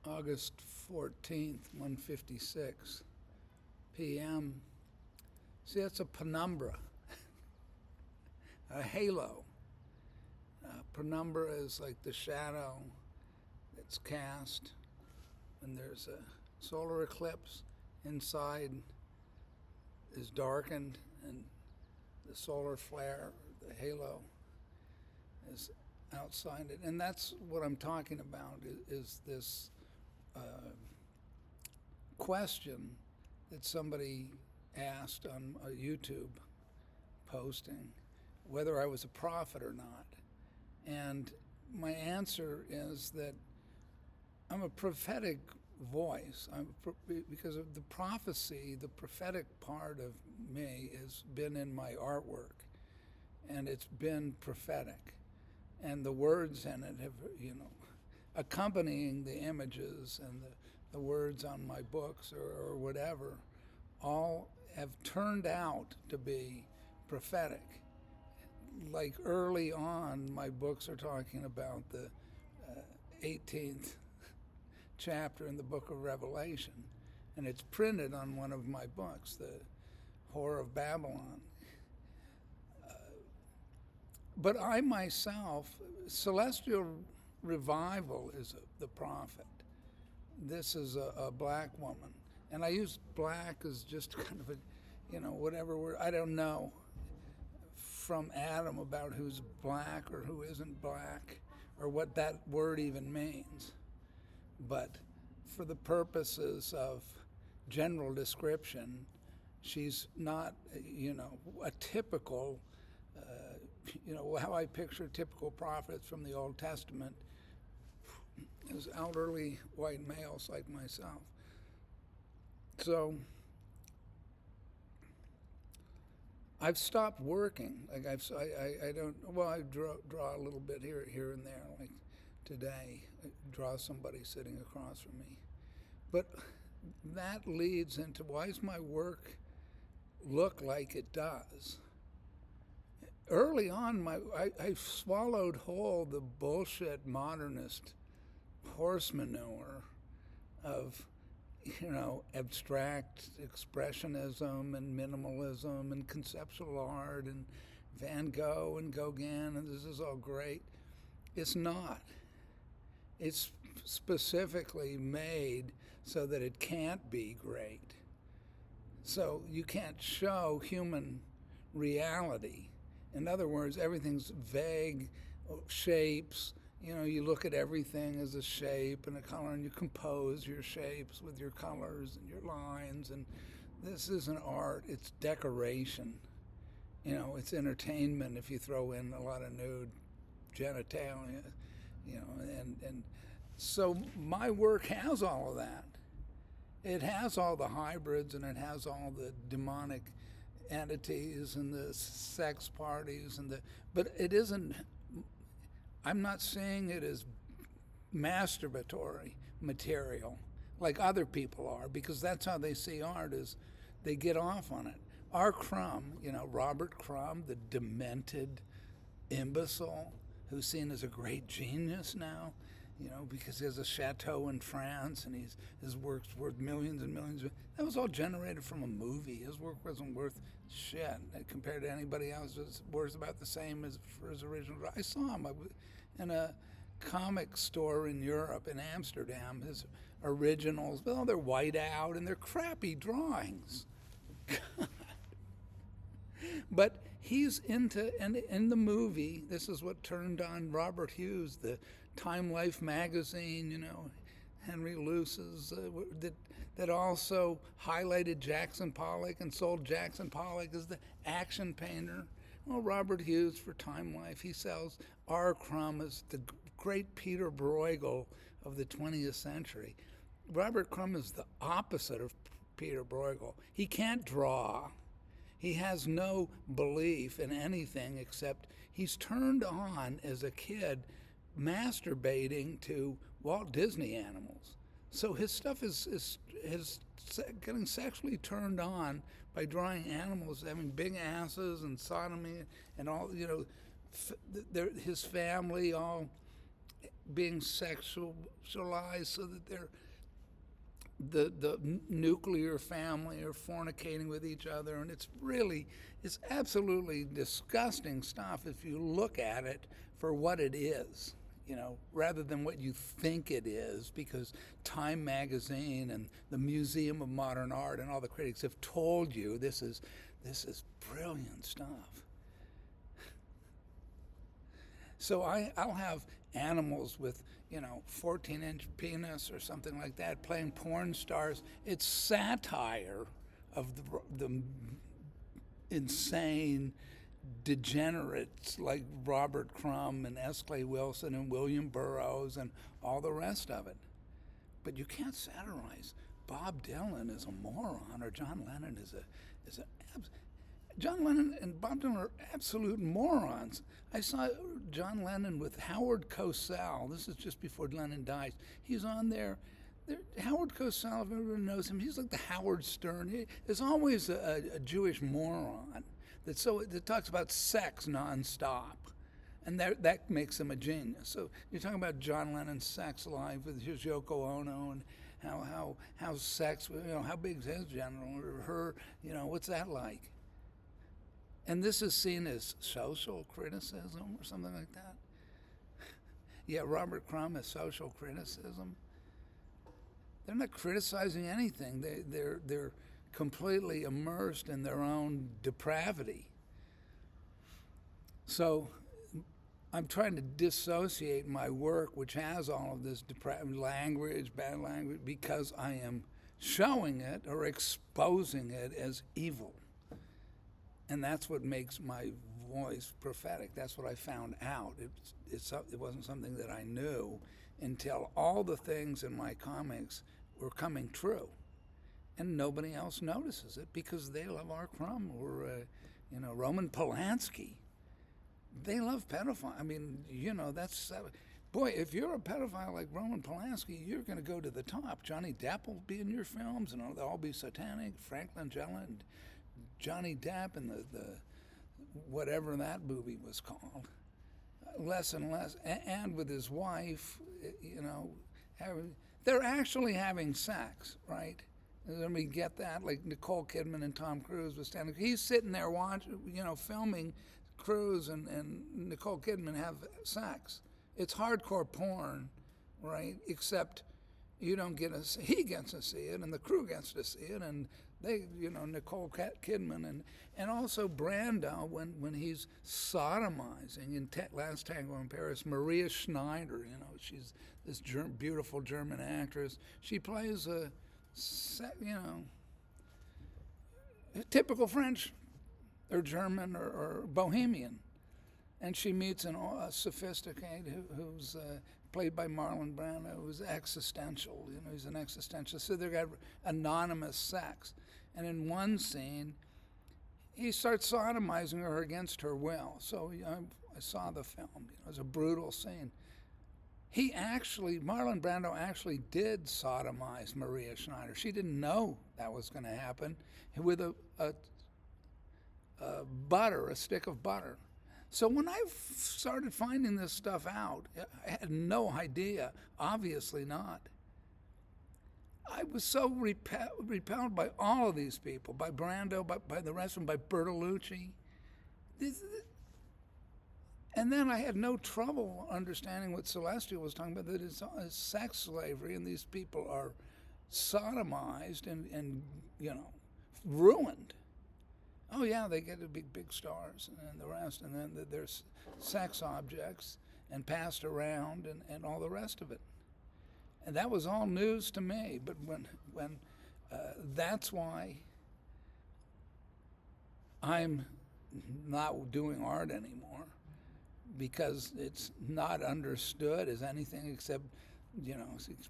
August 14th, 1:56 p.m. See, that's a penumbra, a halo. Penumbra is like the shadow that's cast when there's a solar eclipse. Inside is darkened, and the solar flare, the halo, is outside it. And that's what I'm talking about, is this question that somebody asked on a YouTube posting, whether I was a prophet or not. And my answer is that I'm a prophetic voice. Because of the prophecy, the prophetic part of me has been in my artwork, and it's been prophetic. And the words in it have, accompanying the images and the words on my books or whatever, all have turned out to be prophetic. Like early on, my books are talking about the 18th chapter in the book of Revelation, and it's printed on one of my books, The Whore of Babylon. But I myself, celestial revival is the prophet. This is a black woman. And I use black as just kind of a, whatever word, I don't know from Adam about who's black or who isn't black or what that word even means. But for the purposes of general description, she's not, a typical, how I picture typical prophets from the Old Testament is elderly white males like myself. So I've stopped working. Like I don't. Well, I draw a little bit here and there. Like today, I draw somebody sitting across from me. But that leads into, why does my work look like it does? Early on, I swallowed whole the bullshit modernist horse manure of, abstract expressionism and minimalism and conceptual art and Van Gogh and Gauguin, and this is all great. It's not. It's specifically made so that it can't be great. So you can't show human reality. In other words, everything's vague shapes. You look at everything as a shape and a color, and you compose your shapes with your colors and your lines. And this isn't art, it's decoration. It's entertainment if you throw in a lot of nude genitalia, and so my work has all of that. It has all the hybrids, and it has all the demonic entities and the sex parties but it isn't. I'm not seeing it as masturbatory material like other people are, because that's how they see art, is they get off on it. R. Crumb, Robert Crumb, the demented imbecile who's seen as a great genius now, because he has a chateau in France and his work's worth millions and millions. That was all generated from a movie. His work wasn't worth shit compared to anybody else. It was worth about the same as for his original. I saw him in a comic store in Europe, in Amsterdam. His originals, well, they're white out and they're crappy drawings. But he's into, and in the movie, this is what turned on Robert Hughes, the Time Life magazine, Henry Luce's, that also highlighted Jackson Pollock and sold Jackson Pollock as the action painter. Well, Robert Hughes for Time Life, he sells R. Crumb as the great Peter Bruegel of the 20th century. Robert Crumb is the opposite of Peter Bruegel. He can't draw. He has no belief in anything except he's turned on as a kid masturbating to Walt Disney animals. So his stuff is getting sexually turned on by drawing animals having big asses and sodomy and all, his family all being sexualized so that they're the nuclear family are fornicating with each other, and it's absolutely disgusting stuff if you look at it for what it is, rather than what you think it is, because Time magazine and the Museum of Modern Art and all the critics have told you this is brilliant stuff. So I'll have animals with, 14-inch penis or something like that playing porn stars. It's satire of the insane degenerates like Robert Crumb and S. Clay Wilson and William Burroughs and all the rest of it. But you can't satirize Bob Dylan as a moron or John Lennon as a John Lennon and Bob Dylan are absolute morons. I saw John Lennon with Howard Cosell. This is just before Lennon dies. He's on there. Howard Cosell, if everyone knows him, he's like the Howard Stern. There's always a Jewish moron that talks about sex nonstop. And that makes him a genius. So you're talking about John Lennon's sex life with his Yoko Ono and how sex, how big is his genital or her, what's that like? And this is seen as social criticism or something like that. Yeah, Robert Crumb is social criticism. They're not criticizing anything. They're completely immersed in their own depravity. So I'm trying to dissociate my work, which has all of this language, bad language, because I am showing it or exposing it as evil. And that's what makes my voice prophetic. That's what I found out. It wasn't something that I knew until all the things in my comics were coming true. And nobody else notices it because they love R. Crumb or, Roman Polanski. They love pedophiles. I mean, that's... Boy, if you're a pedophile like Roman Polanski, you're going to go to the top. Johnny Depp will be in your films, and they'll all be satanic. Frank Langella and Johnny Depp and the whatever that movie was called, less and less, and with his wife, they're actually having sex, right? Let me get that, like Nicole Kidman and Tom Cruise was standing. He's sitting there watching, filming Cruise and Nicole Kidman have sex. It's hardcore porn, right? Except you don't get he gets to see it, and the crew gets to see it, and they, Nicole Kidman and also Brando when he's sodomizing in Last Tango in Paris. Maria Schneider, she's this beautiful German actress. She plays a typical French or German or Bohemian, and she meets a sophisticated who's played by Marlon Brando, who's existential. He's an existentialist. So they've got anonymous sex. And in one scene, he starts sodomizing her against her will. So I saw the film. It was a brutal scene. Marlon Brando actually did sodomize Maria Schneider. She didn't know that was going to happen with a stick of butter. So when I started finding this stuff out, I had no idea, obviously not. I was so repelled by all of these people, by Brando, by the rest of them, by Bertolucci. And then I had no trouble understanding what Celestial was talking about, that it's sex slavery, and these people are sodomized and ruined. Oh yeah, they get to be big stars and the rest, and then there's sex objects and passed around and all the rest of it. And that was all news to me. But when that's why I'm not doing art anymore, because it's not understood as anything except,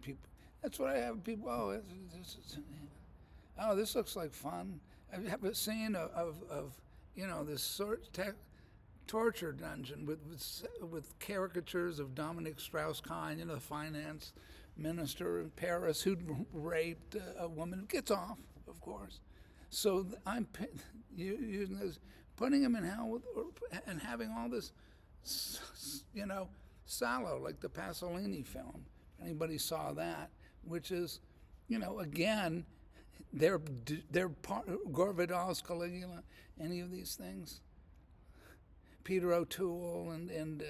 people. That's what I have people. This looks like fun. I have a scene of this torture dungeon with caricatures of Dominic Strauss-Kahn, the finance minister in Paris who'd raped a woman who gets off, of course. So I'm using this, putting him in hell and having all this, Sallow, like the Pasolini film. If anybody saw that, which is, again, they're part Gore Vidal's Caligula, any of these things. Peter O'Toole and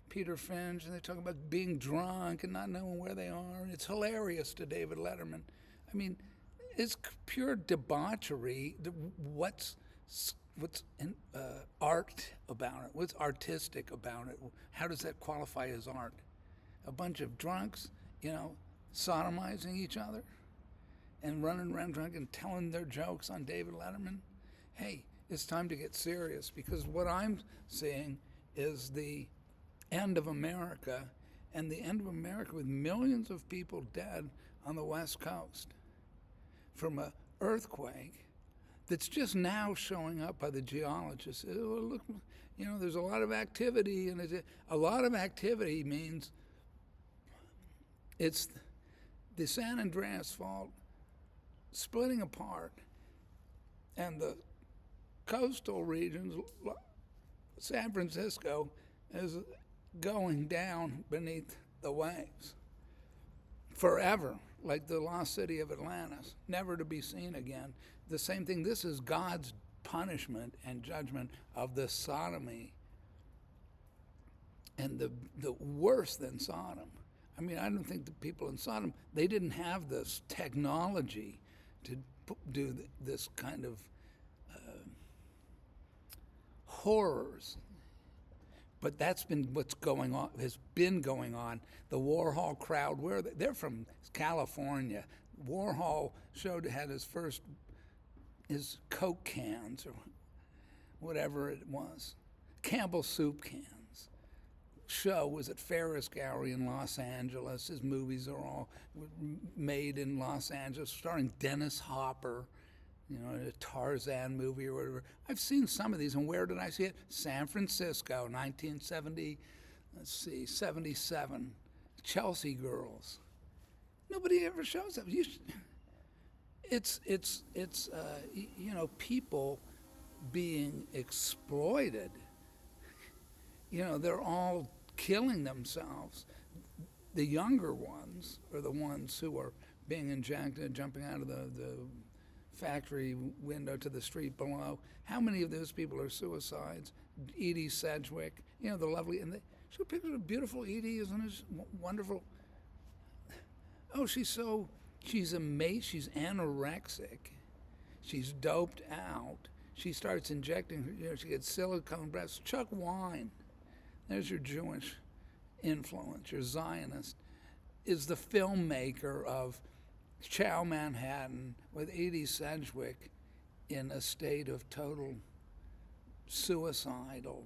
Peter Finch, and they talk about being drunk and not knowing where they are. It's hilarious to David Letterman. I mean, it's pure debauchery. What's art about it? What's artistic about it? How does that qualify as art? A bunch of drunks, sodomizing each other and running around drunk and telling their jokes on David Letterman. Hey, it's time to get serious, because what I'm seeing is the end of America, and the end of America with millions of people dead on the West Coast from an earthquake that's just now showing up by the geologists. Oh, look, there's a lot of activity, and a lot of activity means it's the San Andreas Fault splitting apart, and the coastal regions, San Francisco, is going down beneath the waves forever, like the lost city of Atlantis, never to be seen again. The same thing, this is God's punishment and judgment of the sodomy, and the worse than Sodom. I mean, I don't think the people in Sodom, they didn't have this technology to do this kind of horrors. But that's been what's going on, has been going on. The Warhol crowd, they're from California. Warhol had his Coke cans or whatever it was, Campbell soup cans. Show was at Ferris Gallery in Los Angeles. His movies are all made in Los Angeles, starring Dennis Hopper. A Tarzan movie or whatever. I've seen some of these, and where did I see it? San Francisco, 77. Chelsea Girls. Nobody ever shows up. It's people being exploited. They're all killing themselves. The younger ones are the ones who are being injected, jumping out of the factory window to the street below. How many of those people are suicides? Edie Sedgwick, the lovely, and she pictures of beautiful Edie, isn't it wonderful? Oh, she's amazing. She's anorexic. She's doped out. She starts injecting, she gets silicone breasts. Chuck Wine, there's your Jewish influence, your Zionist, is the filmmaker of Chow Manhattan with Edie Sedgwick in a state of total suicidal,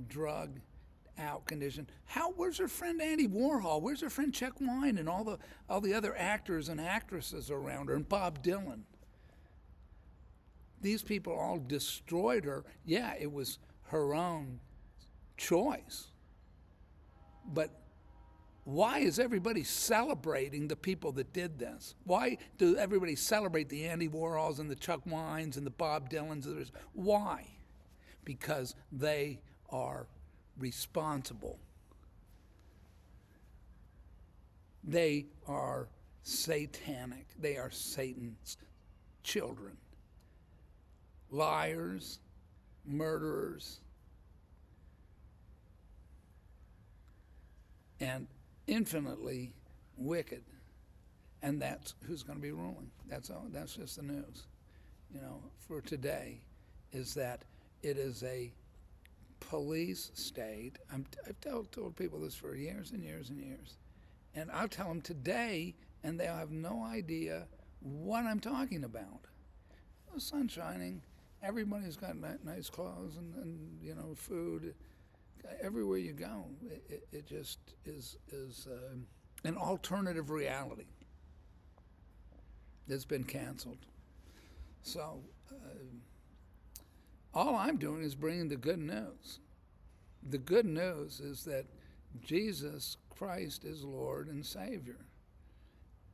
drug out condition. Where's her friend Andy Warhol? Where's her friend Chuck Wine and all the other actors and actresses around her, and Bob Dylan? These people all destroyed her. Yeah, it was her own choice. But why is everybody celebrating the people that did this? Why do everybody celebrate the Andy Warhols and the Chuck Wines and the Bob Dylans? Why? Because they are responsible. They are satanic. They are Satan's children. Liars, murderers, and infinitely wicked. And that's who's going to be ruling. That's all. That's just the news, for today, is that it is a police state. I've told people this for years and years and years. And I'll tell them today, and they'll have no idea what I'm talking about. The sun's shining. Everybody's got nice clothes and food. Everywhere you go, it just is an alternative reality that's been canceled. So all I'm doing is bringing the good news. The good news is that Jesus Christ is Lord and Savior.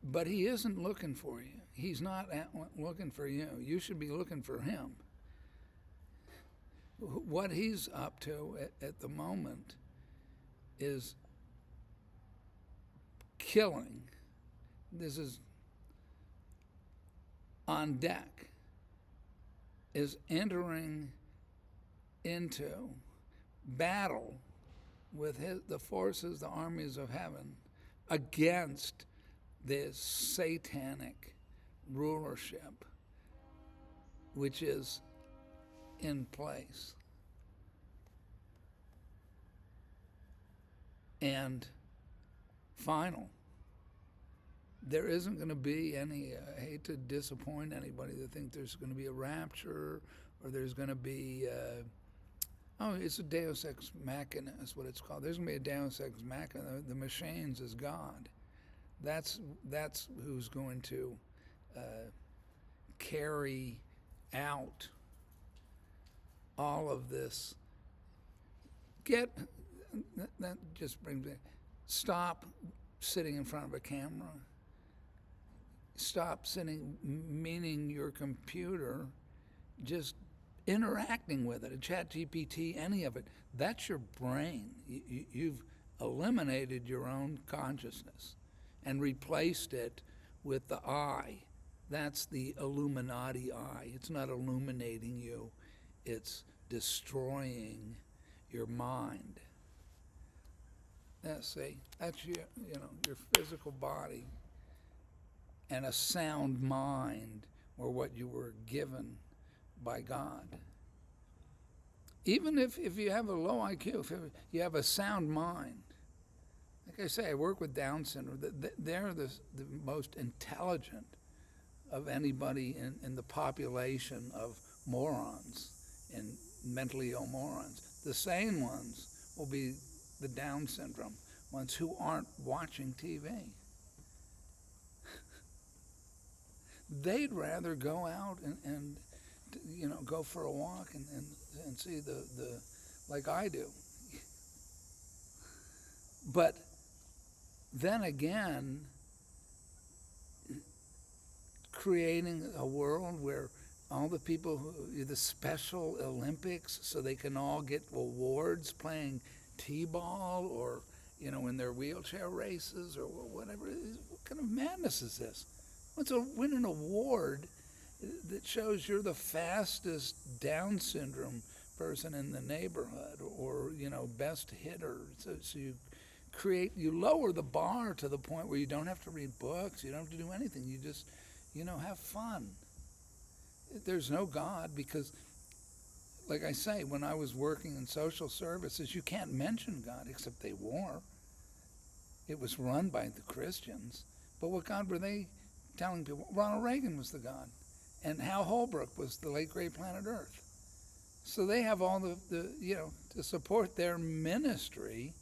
But he isn't looking for you. He's not looking for you. You should be looking for him. What he's up to at the moment is killing. This is on deck, is entering into battle with the forces, the armies of heaven, against this satanic rulership which is in place. And final, there isn't going to be any, I hate to disappoint anybody that think there's going to be a rapture or there's going to be, it's a deus ex machina is what it's called. There's going to be a deus ex machina. The machines is God. That's who's going to carry out all of this. That just brings me, stop sitting in front of a camera. Stop sitting, meaning your computer, just interacting with it, a ChatGPT, any of it. That's your brain. You've eliminated your own consciousness and replaced it with the I. That's the Illuminati I. It's not illuminating you, it's destroying your mind. See, that's your physical body, and a sound mind, or what you were given by God. Even if you have a low IQ, if you have a sound mind, like I say, I work with Down syndrome. They're the most intelligent of anybody in the population of morons and mentally ill morons. The sane ones will be the Down syndrome ones who aren't watching TV. They'd rather go out and go for a walk and see the like I do. But then again, creating a world where all the people the Special Olympics, so they can all get awards playing t-ball or in their wheelchair races or whatever. What kind of madness is this? Win an award that shows you're the fastest Down syndrome person in the neighborhood, or best hitter. So you lower the bar to the point where you don't have to read books, you don't have to do anything. You just have fun. There's no God, because, like I say, when I was working in social services, you can't mention God except they war. It was run by the Christians. But what God were they telling people? Ronald Reagan was the God. And Hal Holbrook was the late great planet Earth. So they have all the to support their ministry.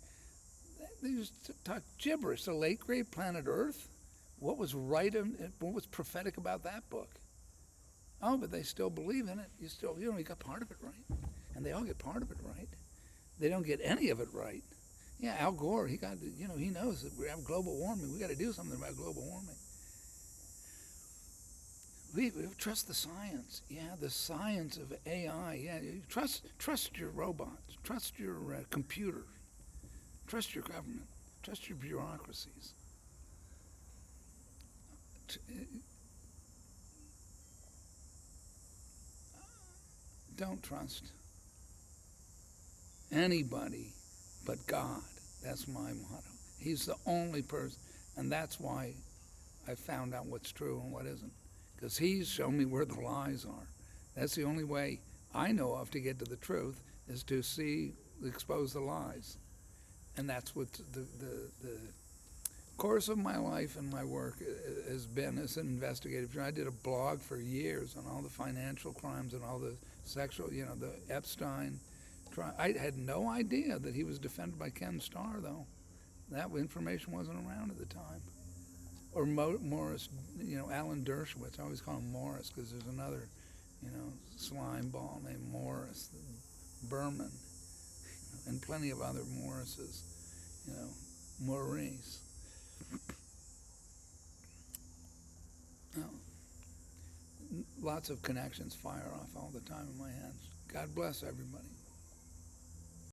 They just talk gibberish. The late great planet Earth? What was right and what was prophetic about that book? Oh, but they still believe in it. You got part of it right. And they all get part of it right. They don't get any of it right. Yeah, Al Gore, he knows that we have global warming. We got to do something about global warming. We trust the science. Yeah, the science of AI. Yeah, trust your robots. Trust your computer. Trust your government. Trust your bureaucracies. Don't trust anybody but God. That's my motto. He's the only person, and that's why I found out what's true and what isn't, because he's shown me where the lies are. That's the only way I know of to get to the truth, is to expose the lies. And that's what the course of my life and my work has been as an investigative journalist. I did a blog for years on all the financial crimes and all the sexual, the Epstein trial. I had no idea that he was defended by Ken Starr, though. That information wasn't around at the time. Or Morris, Alan Dershowitz. I always call him Morris because there's another, slime ball named Morris, Berman, and plenty of other Morrises, Maurice. Lots of connections fire off all the time in my hands. God bless everybody.